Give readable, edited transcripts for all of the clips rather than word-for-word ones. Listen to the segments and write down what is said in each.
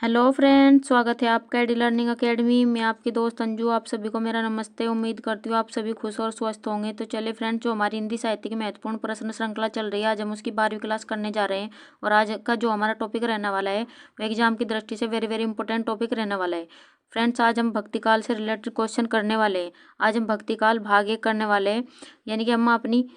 Hello friends, स्वागत है आपका एडी लर्निंग अकेडमी में। आपकी दोस्त अंजू। आप सभी को मेरा नमस्ते। उम्मीद करती हूँ आप सभी खुश और स्वस्थ होंगे। तो चलिए फ्रेंड्स, जो हमारी हिंदी साहित्य की महत्वपूर्ण प्रश्न श्रृंखला चल रही है, आज हम उसकी 12वीं क्लास करने जा रहे हैं। और आज का जो हमारा टॉपिक रहने वाला है वो एग्जाम की दृष्टि से वेरी वेरी इंपॉर्टेंट टॉपिक रहने वाला है। फ्रेंड्स, आज हम भक्तिकाल से रिलेटेड क्वेश्चन करने वाले हैं। आज हम भक्तिकाल भाग 1 करने वाले हैं, यानी कि हम अपनी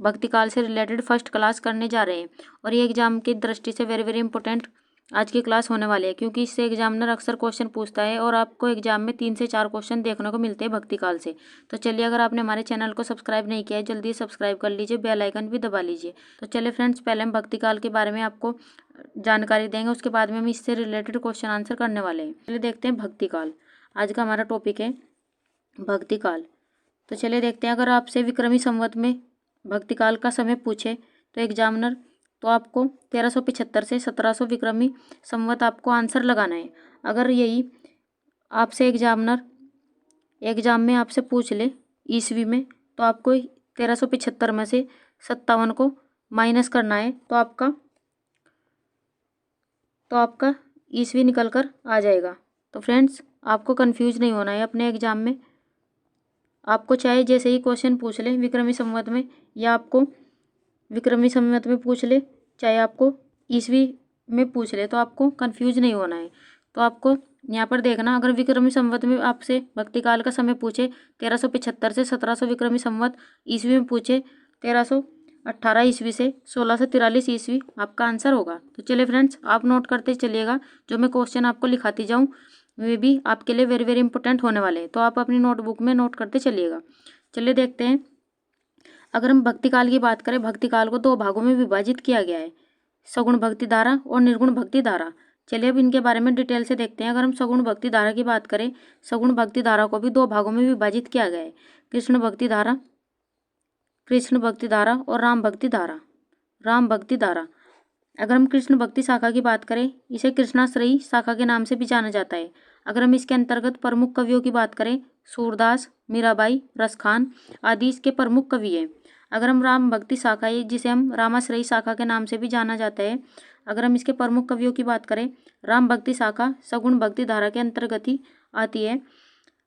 भक्तिकाल से रिलेटेड फर्स्ट क्लास करने जा रहे हैं। और ये एग्जाम की दृष्टि से वेरी वेरी इंपॉर्टेंट आज की क्लास होने वाली है, क्योंकि इससे एग्जामिनर अक्सर क्वेश्चन पूछता है और आपको एग्जाम में 3 से 4 क्वेश्चन देखने को मिलते हैं भक्तिकाल से। तो चलिए, अगर आपने हमारे चैनल को सब्सक्राइब नहीं किया है, जल्दी सब्सक्राइब कर लीजिए, बेल आइकन भी दबा लीजिए। तो चलिए फ्रेंड्स, पहले हम भक्तिकाल के बारे में आपको जानकारी देंगे, उसके बाद में हम इससे रिलेटेड क्वेश्चन आंसर करने वाले हैं। चलिए देखते हैं भक्तिकाल। आज का हमारा टॉपिक है भक्तिकाल। तो चलिए देखते हैं, अगर आपसे विक्रमी संवत में भक्तिकाल का समय पूछे तो एग्जामिनर तो आपको 1375 से 1700 विक्रमी संवत आपको आंसर लगाना है। अगर यही आपसे एग्जाम में आपसे पूछ ले ईस्वी में, तो आपको 1375 में से 57 को माइनस करना है, तो आपका ईस्वी निकल कर आ जाएगा। तो फ्रेंड्स, आपको कंफ्यूज नहीं होना है अपने एग्जाम में। आपको चाहे जैसे ही क्वेश्चन पूछ ले विक्रमी संवत में, या आपको विक्रमी संवत में पूछ ले, चाहे आपको ईस्वी में पूछ ले, तो आपको कंफ्यूज नहीं होना है। तो आपको यहाँ पर देखना, अगर विक्रमी संवत में आपसे भक्तिकाल का समय पूछे 1375 से 1700 विक्रमी संवत, ईस्वी में पूछे 1318 ईस्वी से 1643 ईस्वी, आपका आंसर होगा। तो चलिए फ्रेंड्स, आप नोट करते चलिएगा, जो मैं क्वेश्चन आपको लिखाती जाऊँ वे भी आपके लिए वेरी वेरी इंपॉर्टेंट होने वाले हैं। तो आप अपनी नोटबुक में नोट करते चलिएगा। चलिए देखते हैं, अगर हम भक्तिकाल की बात करें, भक्तिकाल को 2 भागों में विभाजित किया गया है, सगुण भक्ति धारा और निर्गुण भक्ति धारा। चलिए अब इनके बारे में डिटेल से देखते हैं। अगर हम सगुण भक्ति धारा की बात करें, सगुण भक्ति धारा को भी 2 भागों में विभाजित किया गया है, कृष्ण भक्ति धारा और राम भक्ति धारा। अगर हम कृष्ण भक्ति शाखा की बात करें, इसे कृष्णाश्रयी शाखा के नाम से भी जाना जाता है। अगर हम इसके अंतर्गत प्रमुख कवियों की बात करें, सूरदास, मीराबाई, रसखान आदि इसके प्रमुख कवि हैं। अगर हम राम भक्ति शाखा है, जिसे हम रामाश्रयी शाखा के नाम से भी जाना जाता है, अगर हम इसके प्रमुख कवियों की बात करें, राम भक्ति शाखा सगुण भक्ति धारा के अंतर्गत ही आती है।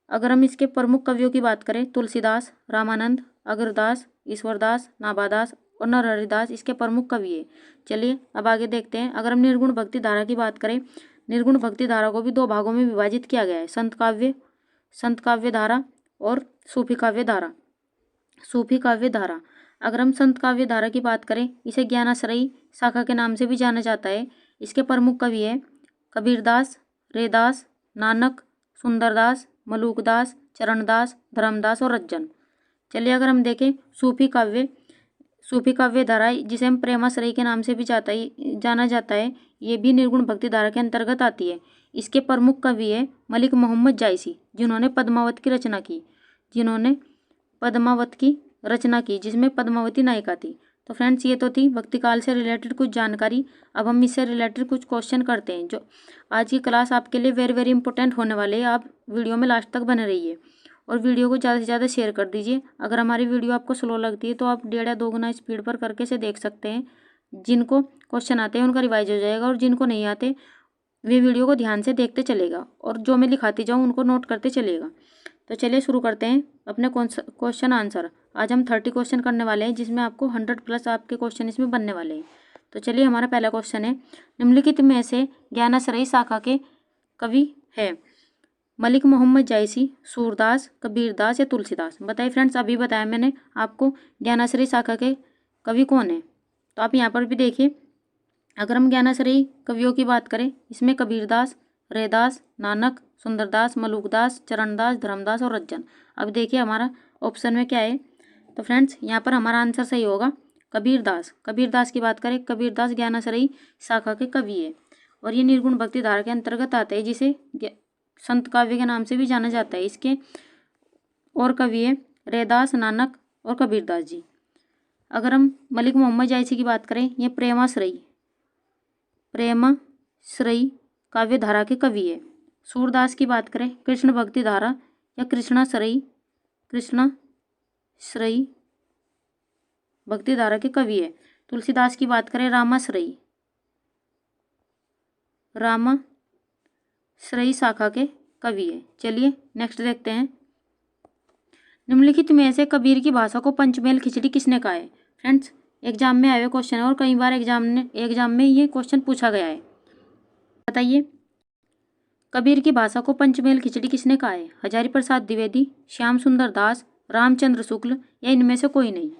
अगर हम इसके प्रमुख कवियों की बात करें, तुलसीदास, रामानंद, अग्रदास, ईश्वरदास, नाभादास और नरहरिदास इसके प्रमुख कवि है। चलिए अब आगे देखते हैं। अगर हम निर्गुण भक्ति धारा की बात करें, निर्गुण भक्ति धारा को भी 2 भागों में विभाजित किया गया है, संत काव्य धारा और सूफी काव्य धारा। अगर हम संत काव्य धारा की बात करें, इसे ज्ञानाश्रयी शाखा के नाम से भी जाना जाता है। इसके प्रमुख कवि है कबीरदास, रैदास, नानक, सुंदरदास, मलूकदास, चरणदास, धर्मदास और रज्जन। चलिए अगर हम देखें सूफी काव्य धारा, जिसे हम प्रेमाश्रयी के नाम से भी जाना जाता है, ये भी निर्गुण भक्ति धारा के अंतर्गत आती है। इसके प्रमुख कवि है मलिक मोहम्मद जायसी, जिन्होंने पद्मावत की रचना की, जिसमें पद्मावती नायिका थी। तो फ्रेंड्स, ये तो थी भक्तिकाल से रिलेटेड कुछ जानकारी। अब हम इससे रिलेटेड कुछ क्वेश्चन करते हैं, जो आज की क्लास आपके लिए वेरी वेरी इंपॉर्टेंट होने वाले हैं। आप वीडियो में लास्ट तक बने रहिए और वीडियो को ज़्यादा से ज़्यादा शेयर कर दीजिए। अगर हमारी वीडियो आपको स्लो लगती है तो आप 1.5 या 2 गुना स्पीड पर करके से देख सकते हैं। जिनको क्वेश्चन आते हैं उनका रिवाइज हो जाएगा, और जिनको नहीं आते वे वीडियो को ध्यान से देखते चलेगा, और जो मैं लिखाती जाऊँ उनको नोट करते चलिएगा। तो चलिए शुरू करते हैं अपने क्वेश्चन आंसर। आज हम 30 क्वेश्चन करने वाले हैं, जिसमें आपको 100+ आपके क्वेश्चन इसमें बनने वाले हैं। तो चलिए, हमारा पहला क्वेश्चन है, निम्नलिखित में से ज्ञानाश्रयी शाखा के कवि है मलिक मोहम्मद जायसी, सूरदास, कबीरदास या तुलसीदास। बताइए फ्रेंड्स, अभी बताया मैंने आपको ज्ञानाश्रयी शाखा के कवि कौन है। तो आप यहाँ पर भी देखिए, अगर हम ज्ञानाश्रयी कवियों की बात करें, इसमें कबीरदास, रैदास, नानक, सुंदरदास, मलूकदास, चरणदास, धर्मदास और रज्जन। अब देखिए हमारा ऑप्शन में क्या है। तो फ्रेंड्स, यहाँ पर हमारा आंसर सही होगा कबीरदास की बात करें, कबीरदास ज्ञानाश्रयी शाखा के कवि है, और ये निर्गुण भक्ति धारा के अंतर्गत आते हैं, जिसे संत काव्य के नाम से भी जाना जाता है। इसके और कवि है रैदास, नानक और कबीरदास जी। अगर हम मलिक मोहम्मद जायसी की बात करें, ये प्रेमाश्रयी काव्य धारा के कवि है। सूरदास की बात करें, कृष्ण भक्ति धारा या कृष्णाश्रयी भक्ति धारा के कवि है। तुलसीदास की बात करें, रामाश्रयी श्रयी शाखा के कवि है। चलिए नेक्स्ट देखते हैं। निम्नलिखित में से कबीर की भाषा को पंचमेल खिचड़ी किसने कहा है? फ्रेंड्स एग्जाम में आए हुए क्वेश्चन है और कई बार एग्जाम में ये क्वेश्चन पूछा गया है। बताइए कबीर की भाषा को पंचमेल खिचड़ी किसने कहा है? हजारी प्रसाद द्विवेदी, श्याम सुंदर दास, रामचंद्र शुक्ल या इनमें से कोई नहीं।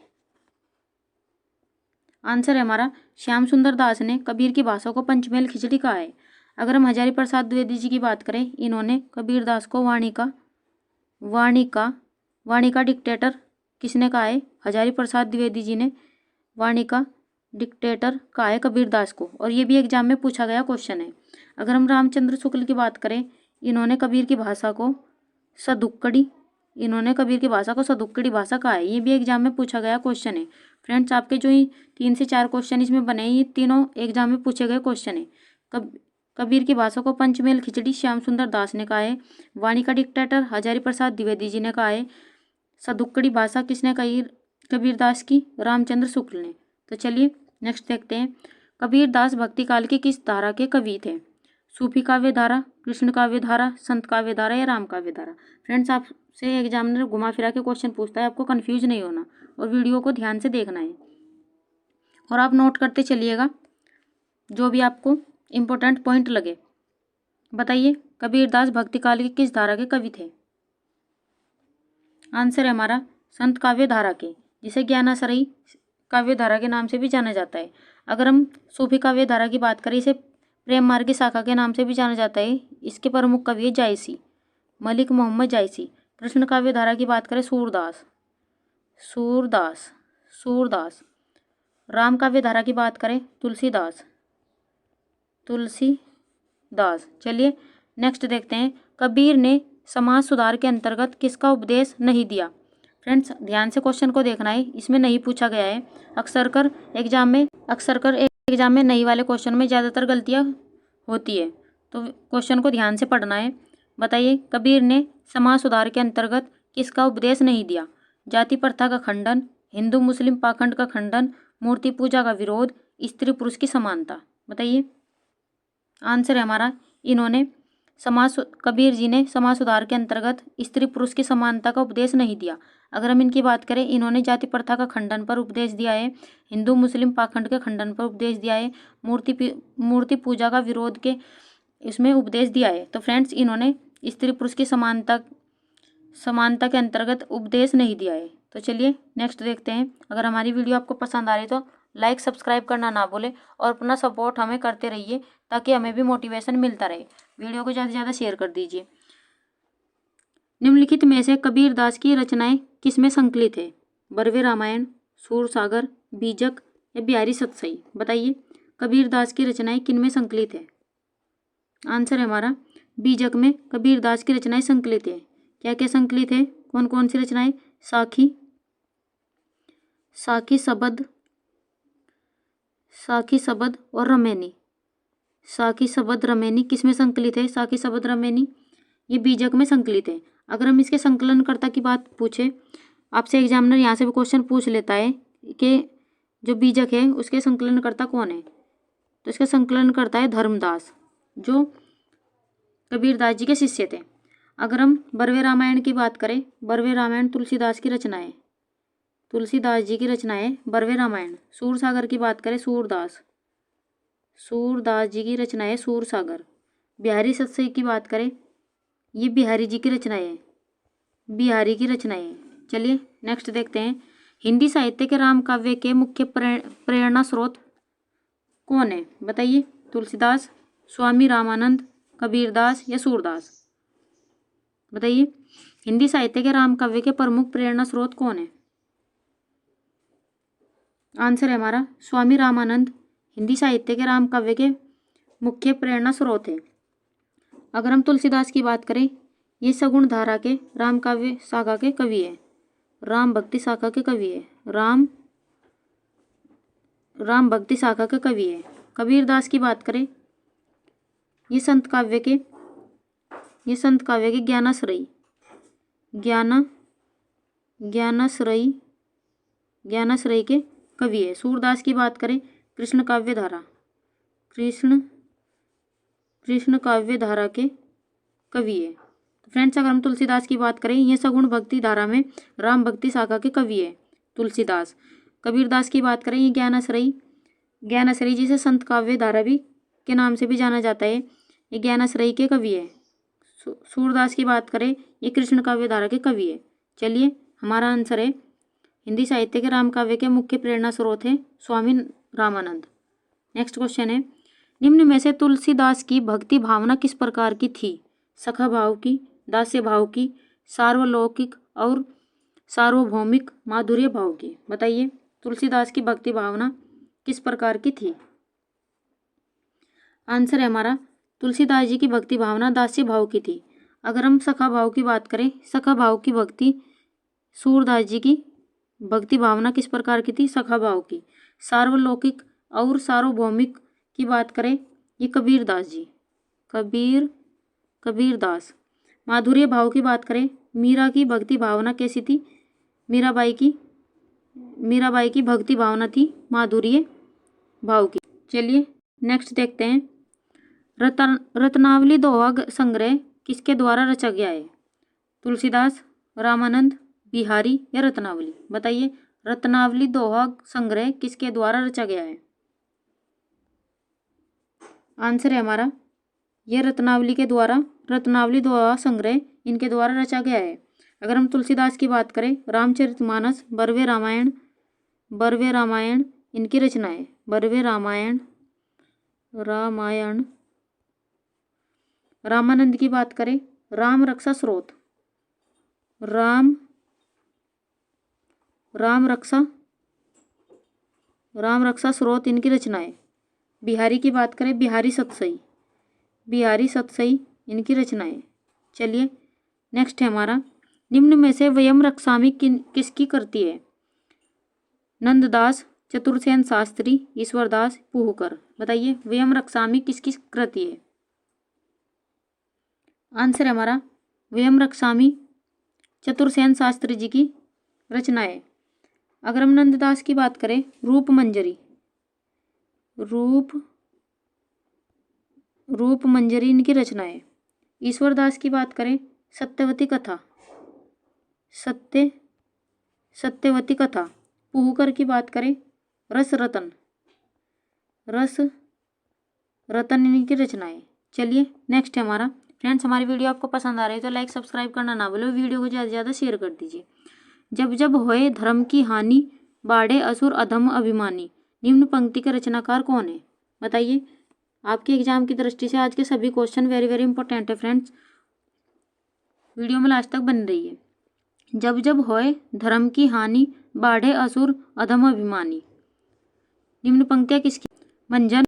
आंसर है हमारा श्याम सुंदर दास ने कबीर की भाषा को पंचमेल खिचड़ी कहा है। अगर हम हजारी प्रसाद द्विवेदी जी की बात करें, इन्होंने कबीर दास को वाणी का डिक्टेटर किसने कहा है? हजारी प्रसाद द्विवेदी जी ने वाणी का डिक्टेटर कहा है कबीर दास को, और ये भी एग्जाम में पूछा गया क्वेश्चन है। अगर हम रामचंद्र शुक्ल की बात करें, इन्होंने कबीर की भाषा को सदुक्कड़ी भाषा कहा है। ये भी एग्जाम में पूछा गया क्वेश्चन है। फ्रेंड्स आपके जो ये 3 से 4 क्वेश्चन इसमें बने हैं, ये तीनों एग्जाम में पूछे गए क्वेश्चन है। कबीर की भाषा को पंचमेल खिचड़ी श्याम सुंदर दास ने कहा है। वाणी का डिक्टेटर हजारी प्रसाद द्विवेदी जी ने कहा है। सदुक्कड़ी भाषा किसने कही कबीर दास की? रामचंद्र शुक्ल ने। तो चलिए नेक्स्ट देखते हैं। कबीर दास भक्ति काल की किस धारा के कवि थे? सूफी काव्य धारा, कृष्ण काव्य धारा, संत काव्य धारा या राम काव्य धारा? फ्रेंड्स आपसे एग्जामिनर घुमा फिरा के क्वेश्चन पूछता है, आपको कंफ्यूज नहीं होना और वीडियो को ध्यान से देखना है और आप नोट करते चलिएगा जो भी आपको इम्पोर्टेंट पॉइंट लगे। बताइए कबीर दास भक्ति काल की किस धारा के कवि थे? आंसर है हमारा संत काव्य धारा के, जिसे ज्ञानाश्रयी काव्य धारा के नाम से भी जाना जाता है। अगर हम सूफी काव्य धारा की बात करें, इसे प्रेम मार्ग की शाखा के नाम से भी जाना जाता है। इसके प्रमुख कवि है जायसी, मलिक मोहम्मद जायसी। कृष्ण काव्य धारा की बात करें सूरदास। राम काव्य धारा की बात करें तुलसीदास। चलिए नेक्स्ट देखते हैं। कबीर ने समाज सुधार के अंतर्गत किसका उपदेश नहीं दिया? फ्रेंड्स ध्यान से क्वेश्चन को देखना है, इसमें नहीं पूछा गया है। अक्सर कर एग्जाम में नहीं वाले क्वेश्चन में ज़्यादातर गलतियाँ होती है, तो क्वेश्चन को ध्यान से पढ़ना है। बताइए कबीर ने समाज सुधार के अंतर्गत किसका उपदेश नहीं दिया? जाति प्रथा का खंडन, हिंदू मुस्लिम पाखंड का खंडन, मूर्ति पूजा का विरोध, स्त्री पुरुष की समानता। बताइए आंसर है हमारा कबीर जी ने समाज सुधार के अंतर्गत स्त्री पुरुष की समानता का उपदेश नहीं दिया। अगर हम इनकी बात करें, इन्होंने जाति प्रथा का खंडन पर उपदेश दिया है, हिंदू मुस्लिम पाखंड के खंडन पर उपदेश दिया है, मूर्ति पूजा का विरोध के इसमें उपदेश दिया है। तो फ्रेंड्स इन्होंने स्त्री पुरुष की समानता के अंतर्गत उपदेश नहीं दिया है। तो चलिए नेक्स्ट देखते हैं। अगर हमारी वीडियो आपको पसंद आ रही तो लाइक सब्सक्राइब करना ना भूलें और अपना सपोर्ट हमें करते रहिए, ताकि हमें भी मोटिवेशन मिलता रहे। वीडियो को ज़्यादा से ज़्यादा शेयर कर दीजिए। निम्नलिखित में से कबीर दास की रचनाएं किसमें संकलित है? बरवे रामायण, सूरसागर, बीजक या बिहारी सतसई? बताइए कबीर दास की रचनाएं किन में संकलित है? आंसर है हमारा बीजक में कबीर दास की रचनाएं संकलित है। क्या क्या संकलित है? कौन कौन सी रचनाएं? साखी शबद और रमैनी। साखी शबद रमैनी किस में संकलित है? साखी शबद रमैनी ये बीजक में संकलित है। अगर हम इसके संकलनकर्ता की बात पूछे, आपसे एग्जामिनर यहाँ से भी क्वेश्चन पूछ लेता है कि जो बीजक है उसके संकलनकर्ता कौन है, तो इसका संकलनकर्ता है धर्मदास, जो कबीर दास जी के शिष्य थे। अगर हम बरवे रामायण की बात करें, बरवे रामायण तुलसीदास की रचना है, तुलसीदास जी की रचना है बरवे रामायण। सूरसागर की बात करें, सूरदास जी की रचना है सूरसागर। बिहारी सतसई की बात करें, ये बिहारी जी की रचना है, चलिए नेक्स्ट देखते हैं। हिंदी साहित्य के राम काव्य के मुख्य प्रेरणा स्रोत कौन है? बताइए तुलसीदास, स्वामी रामानंद, कबीरदास या सूरदास? बताइए हिंदी साहित्य के राम काव्य के प्रमुख प्रेरणा स्रोत कौन है? आंसर है हमारा स्वामी रामानंद हिंदी साहित्य के राम काव्य के मुख्य प्रेरणा स्रोत है। अगर हम तुलसीदास की बात करें, ये सगुण धारा के राम काव्य शाखा के कवि है, राम भक्ति शाखा के कवि है, राम भक्ति शाखा के कवि है। कबीरदास की बात करें, ये संत काव्य के ज्ञानाश्रयी के कवि है। सूरदास की बात करें, कृष्ण काव्य धारा के कवि है। तो फ्रेंड्स अगर हम तुलसीदास की बात करें, ये सगुण भक्ति धारा में राम भक्ति शाखा के कवि है तुलसीदास। कबीरदास की बात करें, ये ज्ञान आश्रयी जिसे संत काव्य धारा भी के नाम से भी जाना जाता है, ये ज्ञान आश्रयी के कवि है। सूरदास की बात करें, ये कृष्ण काव्य धारा के कवि है। चलिए हमारा आंसर है हिंदी साहित्य के राम काव्य के मुख्य प्रेरणा स्रोत है स्वामी रामानंद। नेक्स्ट क्वेश्चन है, निम्न में से तुलसीदास की भक्ति भावना किस प्रकार की थी? सखा भाव की, दास्य भाव की, सार्वलौकिक और सार्वभौमिक, माधुर्य भाव की। बताइए तुलसीदास की भक्ति भावना किस प्रकार की थी? आंसर है हमारा तुलसीदास जी की भक्ति भावना दास्य भाव की थी। अगर हम सखा भाव की बात करें, सखा भाव की भक्ति सूरदास जी की भक्ति भावना किस प्रकार की थी? सखा भाव की। सार्वलौकिक और सार्वभौमिक की बात करें, ये कबीरदास जी, कबीरदास। माधुर्य भाव की बात करें, मीरा की भक्ति भावना कैसी थी? मीराबाई की भक्ति भावना थी माधुर्य भाव की। चलिए नेक्स्ट देखते हैं, रत्नावली दोहा संग्रह किसके द्वारा रचा गया है? तुलसीदास, रामानंद, बिहारी या रत्नावली? बताइए रत्नावली दोहा संग्रह किसके द्वारा रचा गया है? आंसर है हमारा यह रत्नावली दोहा संग्रह इनके द्वारा रचा गया है। अगर हम तुलसीदास की बात करें, रामचरितमानस, बरवे रामायण इनकी रचना है। बरवे रामायण। रामानंद की बात करें, राम रक्षा स्रोत इनकी रचना है। बिहारी की बात करें, बिहारी सतसई इनकी रचना है। चलिए नेक्स्ट है हमारा, निम्न में से वयम रक्षामि किसकी कृति है? नंददास, चतुरसेन शास्त्री, ईश्वरदास, पूहकर। बताइए वयम रक्षामि किसकी कृति है? आंसर है हमारा वयम रक्षामि चतुरसेन शास्त्री जी की रचना है। अगर हम नंददास की बात करें, रूप मंजरी इनकी रचना है। ईश्वरदास की बात करें, सत्यवती कथा। पूहकर की बात करें, रस रतन इनकी रचना है। चलिए नेक्स्ट है हमारा, फ्रेंड्स हमारी वीडियो आपको पसंद आ रही है तो लाइक सब्सक्राइब करना ना भूलो, वीडियो को ज़्यादा से ज़्यादा शेयर कर दीजिए। जब होए धर्म की हानि, बाढ़े असुर अधम अभिमानी, निम्न पंक्ति के रचनाकार कौन है? बताइए आपके एग्जाम की दृष्टि से आज के सभी क्वेश्चन वेरी वेरी इंपॉर्टेंट है फ्रेंड्स, वीडियो में लास्ट तक बन रही है। जब होए धर्म की हानि, बाढ़े असुर अधम अभिमानी, निम्न पंक्तियाँ किसकी? मंजन,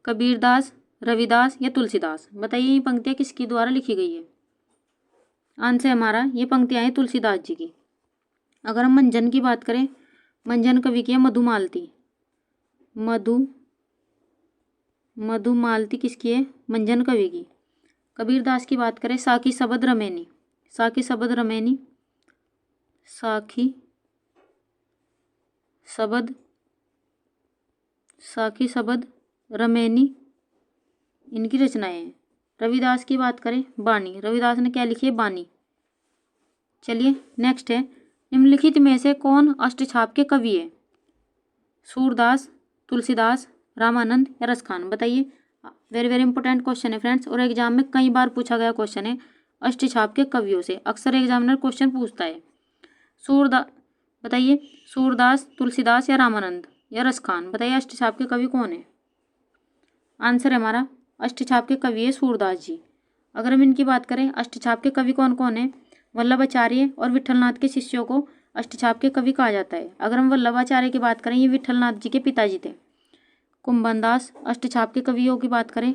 कबीरदास, रविदास या तुलसीदास? बताइए ये पंक्तियाँ किसकी द्वारा लिखी गई है? आंसर हमारा ये पंक्तियाँ हैं तुलसीदास जी की। अगर हम मंजन की बात करें, मंजन कवि की है मधुमालती किसकी है? मंजन कवि की। कबीरदास की बात करें, साखी शबद रमैनी इनकी रचनाएं हैं। रविदास की बात करें, बानी। रविदास ने क्या लिखी है? बानी। चलिए नेक्स्ट है, निम्नलिखित में से कौन अष्टछाप के कवि है? सूरदास, तुलसीदास, रामानंद या रसखान? बताइए वेरी वेरी इंपॉर्टेंट क्वेश्चन है फ्रेंड्स, और एग्जाम में कई बार पूछा गया क्वेश्चन है अष्टछाप के कवियों से, अक्सर एग्जामिनर क्वेश्चन पूछता है। बताइए सूरदास, तुलसीदास या रामानंद या रसखान? बताइए अष्टछाप के कवि कौन है? आंसर है हमारा अष्टछाप के कवि है सूरदास जी। अगर हम इनकी बात करें, अष्टछाप के कवि कौन कौन है? वल्लभाचार्य और विठलनाथ के शिष्यों को अष्टछाप के कवि कहा जाता है। अगर हम वल्लभाचार्य की बात करें, ये विठलनाथ जी के पिताजी थे। कुंभनदास, अष्टछाप के कवियों की बात करें,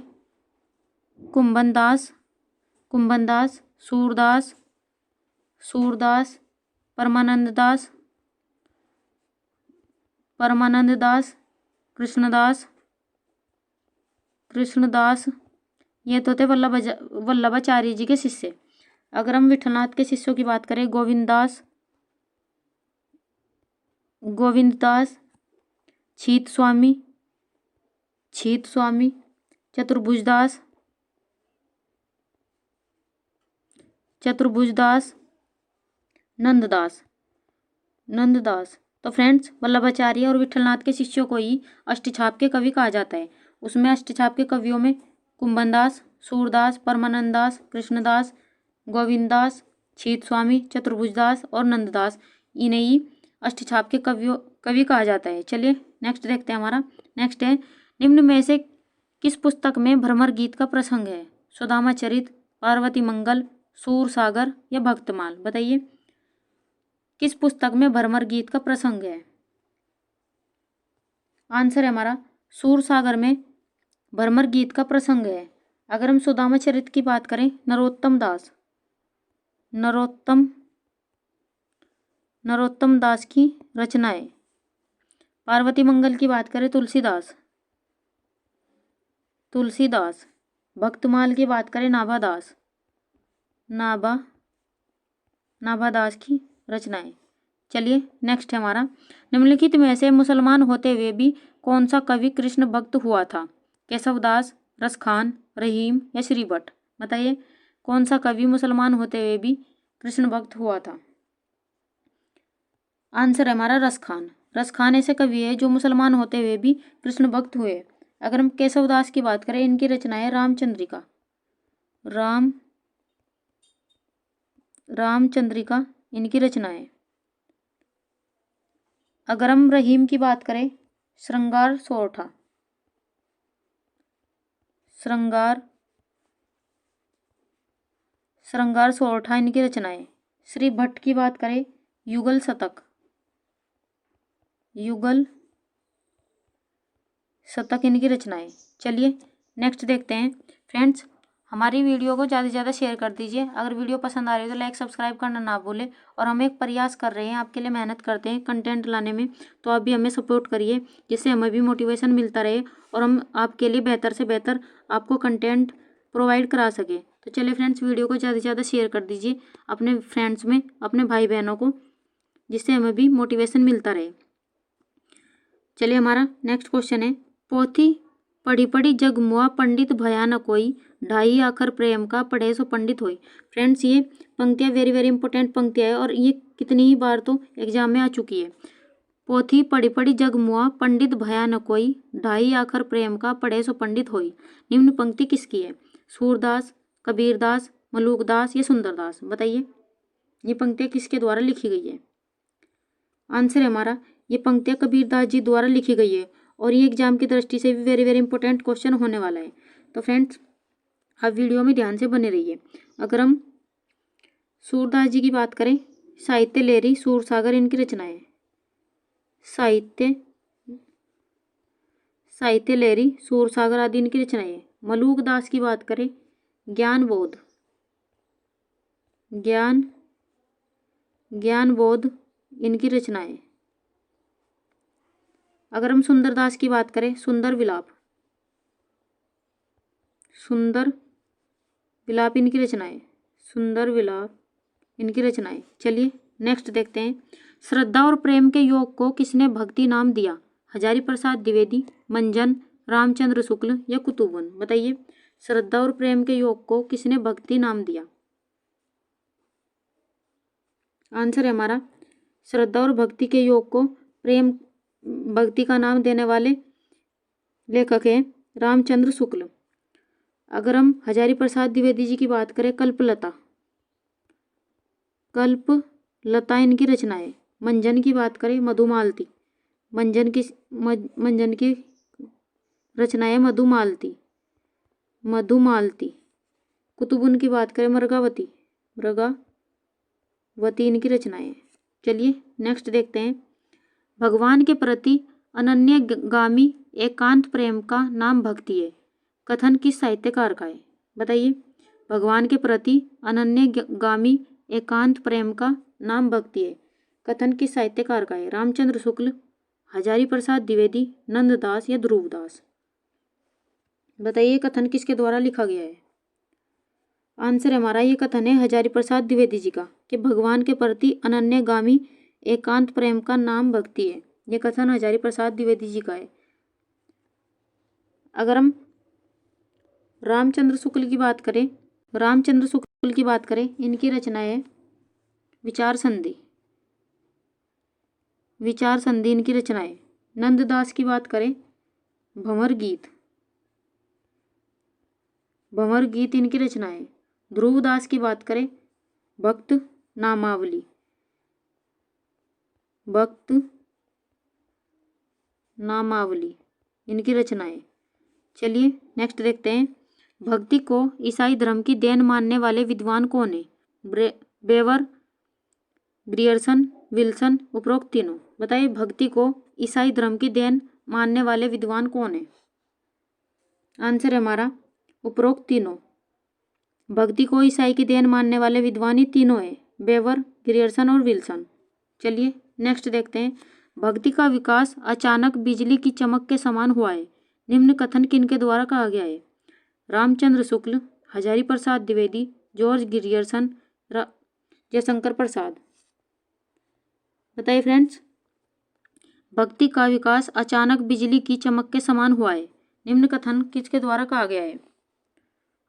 कुंभनदास, सूरदास, परमानंददास, कृष्णदास, ये तो थे वल्लभाचार्य जी के शिष्य। अगर हम विठलनाथ के शिष्यों की बात करें, गोविंददास, छीत स्वामी, चतुर्भुजदास, चतुर्भुजदास, नंददास, नंददास। तो फ्रेंड्स वल्लभाचार्य और विठलनाथ के शिष्यों को ही अष्टछाप के कवि कहा जाता है। उसमें अष्टछाप के कवियों में कुंभनदास, सूरदास, परमानंददास, कृष्णदास, गोविंददास, छीत स्वामी, चतुर्भुजदास और नंददास, इन्हें ही अष्टछाप के कवि कहा जाता है। चलिए नेक्स्ट देखते हैं। हमारा नेक्स्ट है, निम्न में से किस पुस्तक में भ्रमर गीत का प्रसंग है? सुदामा चरित, पार्वती मंगल, सूर सागर या भक्तमाल? बताइए किस पुस्तक में भ्रमर गीत का प्रसंग है? आंसर है हमारा सूर सागर में भ्रमर गीत का प्रसंग है। अगर हम सुदामा चरित की बात करें, नरोत्तम दास की रचना है। पार्वती मंगल की बात करें, तुलसीदास। भक्तमाल की बात करें, नाभादास की रचना है। चलिए नेक्स्ट है हमारा, निम्नलिखित में से मुसलमान होते हुए भी कौन सा कवि कृष्ण भक्त हुआ था? केशवदास, रसखान, रहीम या श्री भट्ट? बताइए कौन सा कवि मुसलमान होते हुए भी कृष्ण भक्त हुआ था? आंसर है हमारा रसखान। रसखान ऐसे कवि है जो मुसलमान होते हुए भी कृष्ण भक्त हुए। अगर हम केशवदास की बात करें, इनकी रचना है रामचंद्रिका, इनकी रचना है। अगर हम रहीम की बात करें, श्रृंगार सोरठा इनकी रचना है। श्री भट्ट की बात करें, युगल शतक इनकी रचना है। चलिए नेक्स्ट देखते हैं। फ्रेंड्स हमारी वीडियो को ज़्यादा से ज़्यादा शेयर कर दीजिए। अगर वीडियो पसंद आ रही है तो लाइक सब्सक्राइब करना ना भूलें। और हम एक प्रयास कर रहे हैं, आपके लिए मेहनत करते हैं कंटेंट लाने में, तो आप भी हमें सपोर्ट करिए, जिससे हमें भी मोटिवेशन मिलता रहे और हम आपके लिए बेहतर से बेहतर आपको कंटेंट प्रोवाइड करा सके। तो चलिए फ्रेंड्स वीडियो को ज़्यादा से ज़्यादा शेयर कर दीजिए अपने फ्रेंड्स में, अपने भाई बहनों को, जिससे हमें भी मोटिवेशन मिलता रहे। चलिए हमारा नेक्स्ट क्वेश्चन है, पोथी पढ़ी पढ़ी जग मुआ, पंडित भया न कोई, ढाई आखर प्रेम का, पढ़े सो पंडित होई। फ्रेंड्स ये पंक्तियाँ वेरी वेरी इंपॉर्टेंट पंक्तियाँ है और ये कितनी ही बार तो एग्जाम में आ चुकी है। पोथी पढ़ी पढ़ी जग मुआ, पंडित भया न कोई, ढाई आखर प्रेम का, पढ़े सो पंडित होई। निम्न पंक्ति किसकी है? सूरदास, कबीरदास, मलूकदास या सुंदरदास? बताइए ये पंक्तियाँ किसके द्वारा लिखी गई है? आंसर है हमारा ये पंक्तियाँ कबीरदास जी द्वारा लिखी गई है और ये एग्जाम की दृष्टि से भी वेरी वेरी इंपॉर्टेंट क्वेश्चन होने वाला है। तो फ्रेंड्स आप वीडियो में ध्यान से बने रहिए। अगर हम सूरदास जी की बात करें, साहित्य लहरी, सूरसागर इनकी रचना है। साहित्य लहरी, सूरसागर आदि इनकी रचना है। मलूकदास की बात करें, ज्ञान बोध इनकी रचना है। अगर हम सुंदरदास की बात करें, सुंदर विलाप इनकी रचना है। चलिए नेक्स्ट देखते हैं, श्रद्धा और प्रेम के योग को किसने भक्ति नाम दिया? हजारी प्रसाद द्विवेदी, मंजन, रामचंद्र शुक्ल या कुतुबन? बताइए श्रद्धा और प्रेम के योग को किसने भक्ति नाम दिया? आंसर है हमारा श्रद्धा और भक्ति के योग को भक्ति का नाम देने वाले लेखक हैं रामचंद्र शुक्ल। अगर हम हजारी प्रसाद द्विवेदी जी की बात करें, कल्पलता इनकी रचना है। मंजन की बात करें, मधुमालती, मंजन की रचना है मधुमालती। कुतुबुन की बात करें, मृगावती इनकी रचना है। चलिए नेक्स्ट देखते हैं, भगवान के प्रति अनन्यगामी एकांत प्रेम का नाम भक्ति है। कथन किस साहित्यकार का है? बताइए भगवान के प्रति अनन्यगामी एकांत प्रेम का नाम भक्ति है। कथन किस साहित्यकार का है? रामचंद्र शुक्ल, हजारी प्रसाद द्विवेदी, नंददास या ध्रुवदास? बताइए कथन किसके द्वारा लिखा गया है? आंसर हमारा ये कथन है हजारी प्रसाद द्विवेदी जी का, कि भगवान के प्रति अनन्यगामी एकांत प्रेम का नाम भक्ति है। ये कथन हजारी प्रसाद द्विवेदी जी का है। अगर हम रामचंद्र शुक्ल की बात करें, रामचंद्र शुक्ल की बात करें, इनकी रचना है विचार संधि। विचार संधि इनकी रचना है। नंददास की बात करें, भंवर गीत। भंवर गीत इनकी रचना है। ध्रुवदास की बात करें, भक्त नामावली। भक्त नामावली इनकी रचना है। चलिए नेक्स्ट देखते हैं, भक्ति को ईसाई धर्म की देन मानने वाले विद्वान कौन है? बेवर, ग्रियर्सन, विल्सन, उपरोक्त तीनों। बताइए भक्ति को ईसाई धर्म की देन मानने वाले विद्वान कौन है? आंसर है हमारा उपरोक्त तीनों। भक्ति को ईसाई की देन मानने वाले विद्वान ही तीनों है, बेवर, ग्रियर्सन और विल्सन। चलिए नेक्स्ट देखते हैं, भक्ति का विकास अचानक बिजली की चमक के समान हुआ है, निम्न कथन किनके द्वारा कहा गया है? Ramchandra Shukla, Hazari Prasad Dwivedi, George Grierson, Jaishankar Prasad. बताइए फ्रेंड्स, भक्ति का विकास अचानक बिजली की चमक के समान हुआ है, निम्न कथन किसके द्वारा कहा गया है?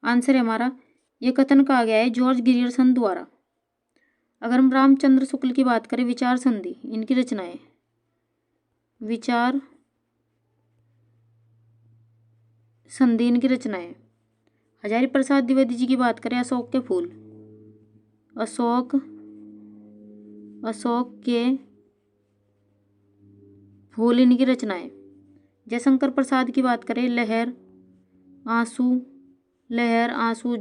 आंसर है हमारा, यह कथन कहा गया है जॉर्ज ग्रियर्सन द्वारा। अगर हम रामचंद्र शुक्ल की बात करें, विचार संधि इनकी रचना है। विचार संधि इनकी रचना है। हजारी प्रसाद द्विवेदी जी की बात करें, अशोक के फूल। अशोक के फूल इनकी रचना है। जयशंकर प्रसाद की बात करें, लहर आंसू,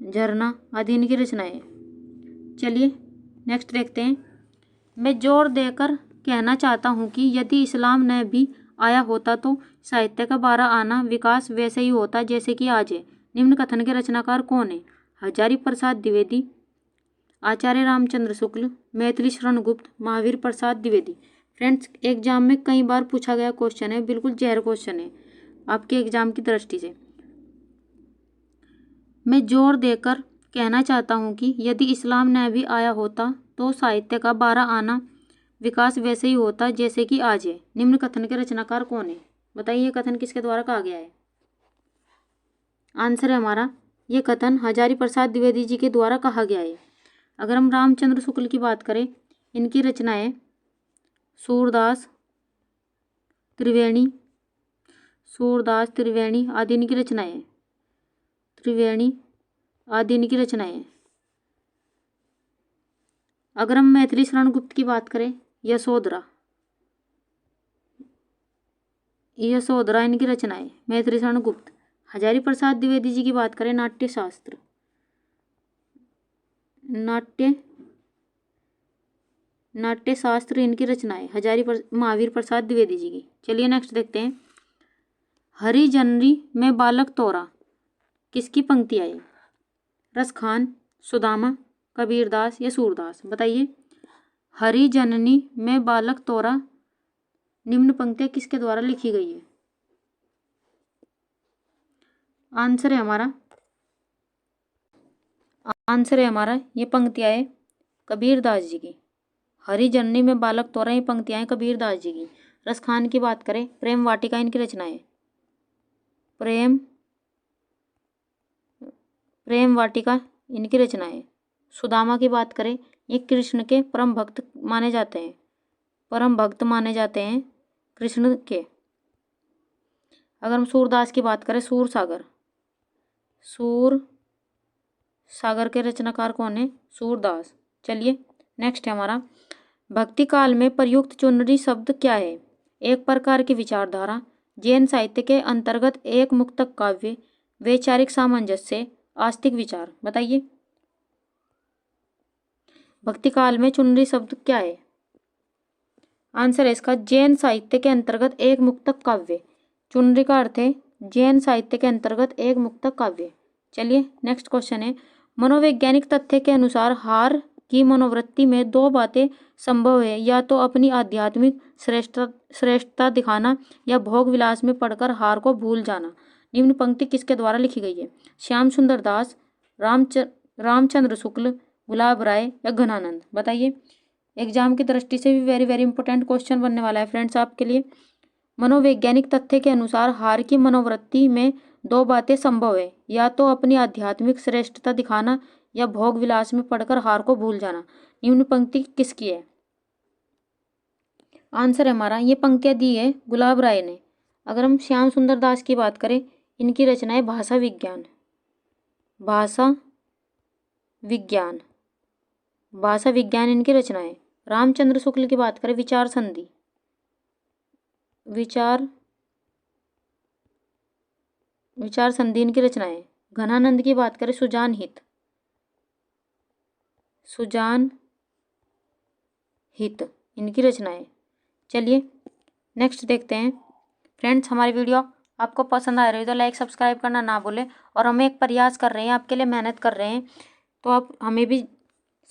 झरना आदि इनकी रचना है। चलिए नेक्स्ट देखते हैं, मैं जोर देकर कहना चाहता हूँ कि यदि इस्लाम न भी आया होता तो साहित्य का 12 आना विकास वैसे ही होता जैसे कि आज है, निम्न कथन के रचनाकार कौन है? हजारी प्रसाद द्विवेदी, आचार्य रामचंद्र शुक्ल, मैथिली शरण गुप्त, महावीर प्रसाद द्विवेदी। फ्रेंड्स, एग्जाम में कई बार पूछा गया क्वेश्चन है, बिल्कुल जहर क्वेश्चन है आपके एग्जाम की दृष्टि से। मैं जोर देकर कहना चाहता हूँ कि यदि इस्लाम न भी आया होता तो साहित्य का 12 आना विकास वैसे ही होता जैसे कि आज है, निम्न कथन के रचनाकार कौन है? बताइए कथन किसके द्वारा कहा गया है? आंसर है हमारा, ये कथन हजारी प्रसाद द्विवेदी जी के द्वारा कहा गया है। अगर हम रामचंद्र शुक्ल की बात करें, इनकी रचना है सूरदास त्रिवेणी आदि इनकी रचनाएं। त्रिवेणी आदि इनकी रचनाएं। अगर हम मैथिली शरण गुप्त की बात करें, यशोधरा इनकी रचनाएं, मैथिली शरण गुप्त। हजारी प्रसाद द्विवेदी जी की बात करें, नाट्य शास्त्र इनकी रचनाएं, महावीर प्रसाद द्विवेदी जी की। चलिए नेक्स्ट देखते हैं, हरि जनरी में बालक तोरा किसकी पंक्ति आई? रसखान, सुदामा, कबीरदास या सूरदास। बताइए, हरि जननी में बालक तोरा निम्न पंक्तियां किसके द्वारा लिखी गई है? आंसर है हमारा ये पंक्तियां है कबीरदास जी की। हरि जननी में बालक तोरा ये पंक्तियां हैं कबीरदास जी की। रसखान की बात करें, प्रेम वाटिका इनकी रचना है। प्रेम वाटिका इनकी रचना है। सुदामा की बात करें, ये कृष्ण के परम भक्त माने जाते हैं कृष्ण के। अगर हम सूरदास की बात करें, सूर सागर के रचनाकार कौन है? सूरदास। चलिए नेक्स्ट है हमारा, भक्ति काल में प्रयुक्त चुनरी शब्द क्या है? एक प्रकार की विचारधारा, जैन साहित्य के अंतर्गत एक मुक्तक काव्य, वैचारिक सामंजस्य, आस्तिक विचार। बताइए, भक्ति काल में चुनरी शब्द क्या है? आंसर है इसका, जैन साहित्य के अंतर्गत एक मुक्तक काव्य। चुनरी का अर्थ है जैन साहित्य के अंतर्गत एक मुक्तक काव्य। चलिए नेक्स्ट क्वेश्चन है, मनोवैज्ञानिक तथ्य के अनुसार हार की मनोवृत्ति में 2 बातें संभव है, या तो अपनी आध्यात्मिक श्रेष्ठता दिखाना या भोग विलास में पड़कर हार को भूल जाना। निम्न पंक्ति किसके द्वारा लिखी गई है? श्याम सुंदर दास, रामचंद्र शुक्ल, गुलाब राय या घनानंद। बताइए, एग्जाम की दृष्टि से भी वेरी वेरी इंपॉर्टेंट क्वेश्चन बनने वाला है फ्रेंड्स आपके लिए। मनोवैज्ञानिक तथ्य के अनुसार हार की मनोवृत्ति में दो बातें संभव है, या तो अपनी आध्यात्मिक श्रेष्ठता दिखाना या भोग विलास में पड़कर हार को भूल जाना। निम्न पंक्ति किसकी है? आंसर है हमारा, ये पंक्तियां दी है गुलाब राय ने। अगर हम श्याम सुंदर दास की बात करें, इनकी रचना है भाषा विज्ञान। भाषा विज्ञान, भाषा विज्ञान इनकी रचना है। रामचंद्र शुक्ल की बात करें, विचार संधि, विचार संधि इनकी रचना है। घनानंद की बात करें, सुजान हित, सुजान हित इनकी रचना है। चलिए नेक्स्ट देखते हैं। फ्रेंड्स, हमारी वीडियो आपको पसंद आ रही है तो लाइक सब्सक्राइब करना ना भूलें। और हम एक प्रयास कर रहे हैं, आपके लिए मेहनत कर रहे हैं, तो आप हमें भी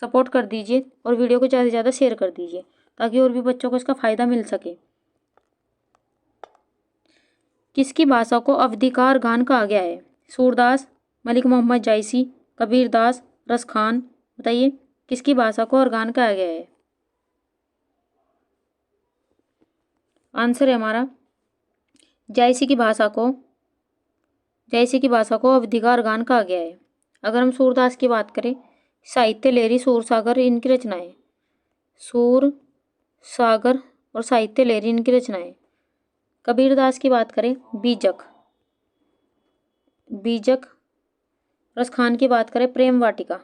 सपोर्ट कर दीजिए और वीडियो को ज़्यादा से ज़्यादा शेयर कर दीजिए ताकि और भी बच्चों को इसका फ़ायदा मिल सके। किसकी भाषा को अवधिकार गान कहा गया है? सूरदास, मलिक मोहम्मद जायसी, कबीर दास, रसखान। बताइए किसकी भाषा को अरगान कहा गया है? आंसर है हमारा, जायसी की भाषा को अवधिकार गान कहा गया है। अगर हम सूरदास की बात करें, साहित्य लहरी, सूरसागर इनकी रचना है। सूरसागर और साहित्य लहरी इनकी रचना है। कबीरदास की बात करें, बीजक। रसखान की बात करें, प्रेम वाटिका,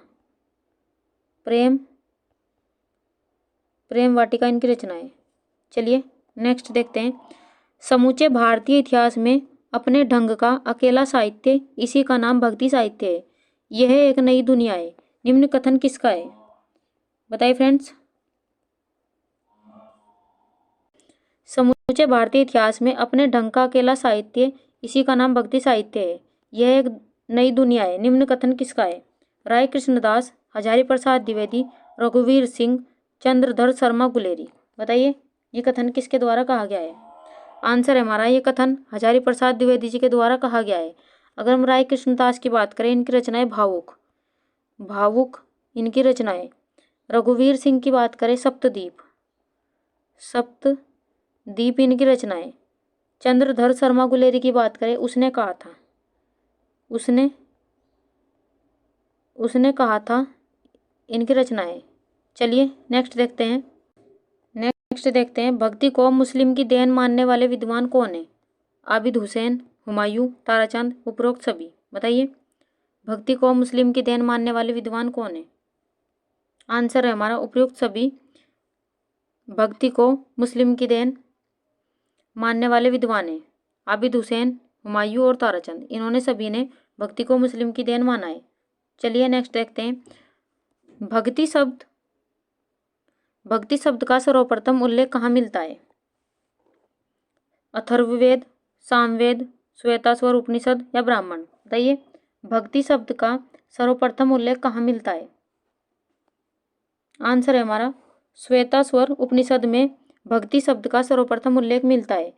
प्रेम वाटिका इनकी रचना है। चलिए नेक्स्ट देखते हैं। समूचे भारतीय इतिहास में अपने ढंग का अकेला साहित्य, इसी का नाम भक्ति साहित्य है। यह एक नई दुनिया है। निम्न कथन किसका है? बताइए फ्रेंड्स। समूचे भारतीय इतिहास में अपने ढंग का अकेला साहित्य, इसी का नाम भक्ति साहित्य है। यह एक नई दुनिया है। निम्न कथन किसका है? राय कृष्णदास, हजारी प्रसाद द्विवेदी, रघुवीर सिंह, चंद्रधर शर्मा गुलेरी। बताइए ये कथन किसके द्वारा कहा गया है? आंसर है हमारा, ये कथन हजारी प्रसाद द्विवेदी जी के द्वारा कहा गया है। अगर हम राय कृष्णदास की बात करें, इनकी रचना है भावुक इनकी रचना है। रघुवीर सिंह की बात करें, सप्तदीप इनकी रचना है। चंद्रधर शर्मा गुलेरी की बात करें, उसने कहा था इनकी रचना है। चलिए नेक्स्ट देखते हैं। भक्ति को मुस्लिम की देन मानने वाले विद्वान कौन है? आबिद हुसैन, हुमायूं, ताराचंद, उपरोक्त सभी। बताइए भक्ति को मुस्लिम की देन मानने वाले विद्वान कौन है? आंसर है हमारा, उपरोक्त सभी भक्ति को मुस्लिम की देन मानने वाले विद्वान है। आबिद हुसैन, हुमायूं और ताराचंद, इन्होंने सभी ने भक्ति को मुस्लिम की देन माना है। चलिए नेक्स्ट देखते हैं। भक्ति शब्द का सर्वप्रथम उल्लेख कहाँ मिलता है? अथर्ववेद, सामवेद, श्वेताश्वर उपनिषद या ब्राह्मण। बताइए भक्ति शब्द का सर्वप्रथम उल्लेख कहाँ मिलता है? आंसर है हमारा, श्वेताश्वर उपनिषद में भक्ति शब्द का सर्वप्रथम उल्लेख मिलता है।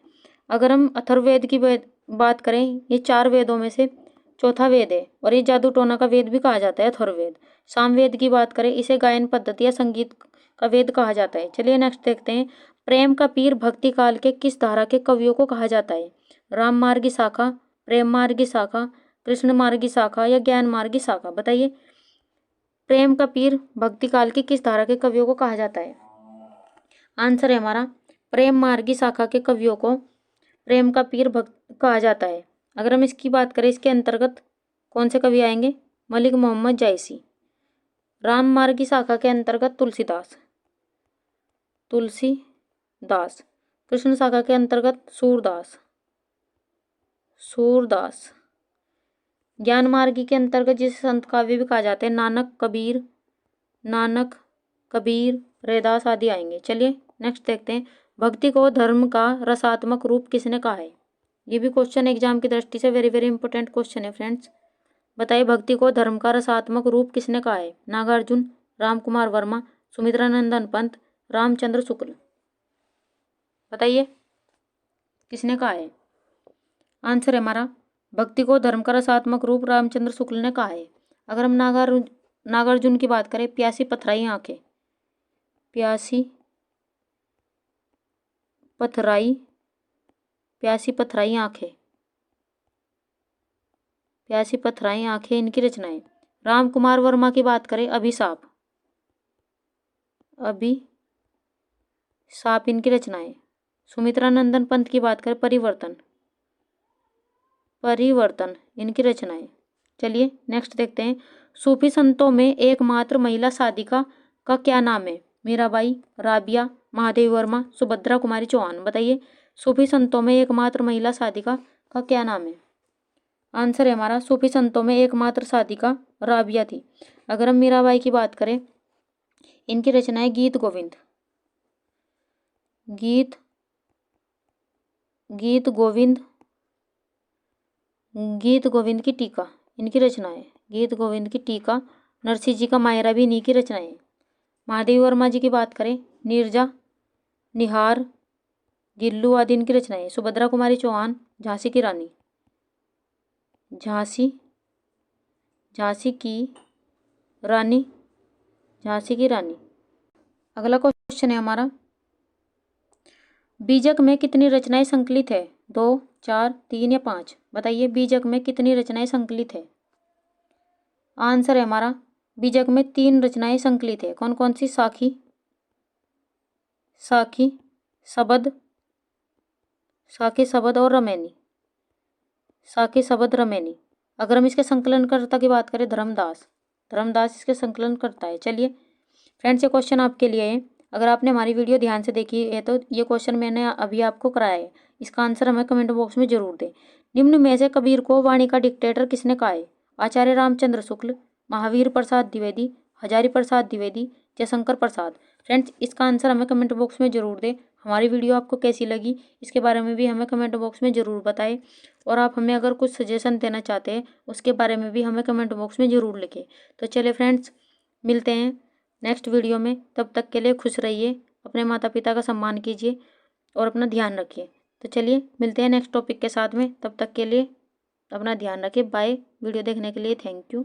अगर हम अथर्ववेद की बात करें, ये 4 वेदों में से चौथा वेद है और ये जादू टोना का वेद भी कहा जाता है अथर्ववेद। सामवेद की बात करें, इसे गायन पद्धति या संगीत का वेद कहा जाता है। चलिए नेक्स्ट देखते हैं। प्रेम का पीर भक्ति काल के किस धारा के कवियों को कहा जाता है? राम मार्गी शाखा, प्रेम मार्गी शाखा, कृष्ण मार्गी शाखा या ज्ञान मार्गी शाखा। बताइए प्रेम का पीर भक्ति काल की किस धारा के कवियों को कहा जाता है? आंसर है हमारा, प्रेम मार्गी शाखा के कवियों को प्रेम का पीर भक्त कहा जाता है। अगर हम इसकी बात करें, इसके अंतर्गत कौन से कवि आएंगे? मलिक मोहम्मद जायसी। राम मार्गी शाखा के अंतर्गत तुलसीदास। कृष्ण शाखा के अंतर्गत सूरदास। ज्ञान मार्गी के अंतर्गत जिसे संत काव्य भी कहा जाता है, नानक कबीर रैदास आदि आएंगे। चलिए नेक्स्ट देखते हैं। भक्ति को धर्म का रसात्मक रूप किसने कहा है? ये भी क्वेश्चन एग्जाम की दृष्टि से वेरी वेरी इंपॉर्टेंट क्वेश्चन है फ्रेंड्स। बताइए भक्ति को धर्म का रसात्मक रूप किसने कहा है? नागार्जुन, रामकुमार वर्मा, सुमित्रानंदन पंत, रामचंद्र शुक्ल। बताइए किसने कहा है? आंसर है हमारा, भक्ति को धर्म का रसात्मक रूप रामचंद्र शुक्ल ने कहा है। अगर हम नागार्जुन की बात करें, प्यासी पथराई आंखें, प्यासी पथराई आंखें इनकी रचनाएं। राम कुमार वर्मा की बात करें, अभिशाप इनकी रचनाएं। सुमित्रा नंदन पंत की बात करें, परिवर्तन इनकी रचनाएं। चलिए नेक्स्ट देखते हैं। सूफी संतों में एकमात्र महिला साधिका का क्या नाम है? मीराबाई, राबिया, महादेवी वर्मा, सुभद्रा कुमारी चौहान। बताइए सूफी संतों में एकमात्र महिला साधिका का क्या नाम है? आंसर है हमारा सूफी संतों में एकमात्र साधिका राबिया थी। अगर हम मीराबाई की बात करें, इनकी रचनाएं गीत गोविंद की टीका इनकी रचनाएं। गीत गोविंद की टीका, नरसिंह जी का मायरा भी इन्हीं की रचनाएं। महादेवी वर्मा जी की बात करें, नीरजा, निहार, गिल्लू आदि इनकी रचनाएं। सुभद्रा कुमारी चौहान, झांसी की रानी। अगला क्वेश्चन है हमारा, बीजक में कितनी रचनाएं संकलित है? 2, 4, 3 या 5। बताइए बीजक में कितनी रचनाएं संकलित है? आंसर है हमारा बीजक में 3 रचनाएं संकलित है। कौन कौन सी? साखी, शबद और रमैनी। अगर हम इसके संकलनकर्ता की बात करें, धर्मदास इसके संकलन करता है। चलिए फ्रेंड्स, ये क्वेश्चन आपके लिए है। अगर आपने हमारी वीडियो ध्यान से देखी है तो ये क्वेश्चन मैंने अभी आपको कराया है, इसका आंसर हमें कमेंट बॉक्स में जरूर दें। निम्न में से कबीर को वाणी का डिक्टेटर किसने कहा है? आचार्य रामचंद्र शुक्ल, महावीर प्रसाद द्विवेदी, हजारी प्रसाद द्विवेदी, जयशंकर प्रसाद। फ्रेंड्स, इसका आंसर हमें कमेंट बॉक्स में जरूर दें। हमारी वीडियो आपको कैसी लगी इसके बारे में भी हमें कमेंट बॉक्स में ज़रूर बताएं, और आप हमें अगर कुछ सजेशन देना चाहते हैं उसके बारे में भी हमें कमेंट बॉक्स में ज़रूर लिखें। तो चलिए फ्रेंड्स, मिलते हैं नेक्स्ट वीडियो में। तब तक के लिए खुश रहिए, अपने माता पिता का सम्मान कीजिए और अपना ध्यान रखिए। तो चलिए मिलते हैं नेक्स्ट टॉपिक के साथ में। तब तक के लिए अपना ध्यान रखिए। बाय। वीडियो देखने के लिए थैंक यू।